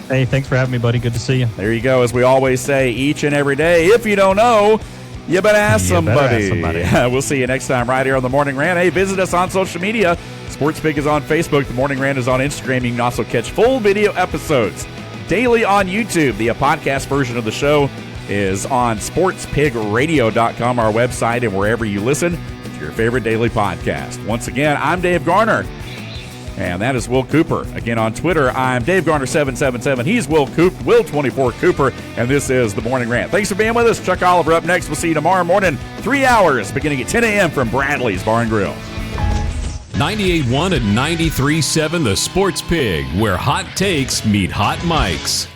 S4: Hey, thanks for having me, buddy. Good to see you.
S3: There you go. As we always say each and every day, if you don't know, you better ask somebody. We'll see you next time right here on the Morning Rant. Hey, visit us on social media. SportsPig is on Facebook. The Morning Rant is on Instagram. You can also catch full video episodes daily on YouTube. The podcast version of the show is on sportspigradio.com, our website, and wherever you listen to your favorite daily podcast. Once again, I'm Dave Garner. And that is Will Cooper. Again, on Twitter, I'm Dave Garner777. He's Will24 Cooper, and this is The Morning Rant. Thanks for being with us. Chuck Oliver up next. We'll see you tomorrow morning, 3 hours, beginning at 10 a.m. from Bradley's Bar and Grill.
S1: 98.1 and 93.7 The Sports Pig, where hot takes meet hot mics.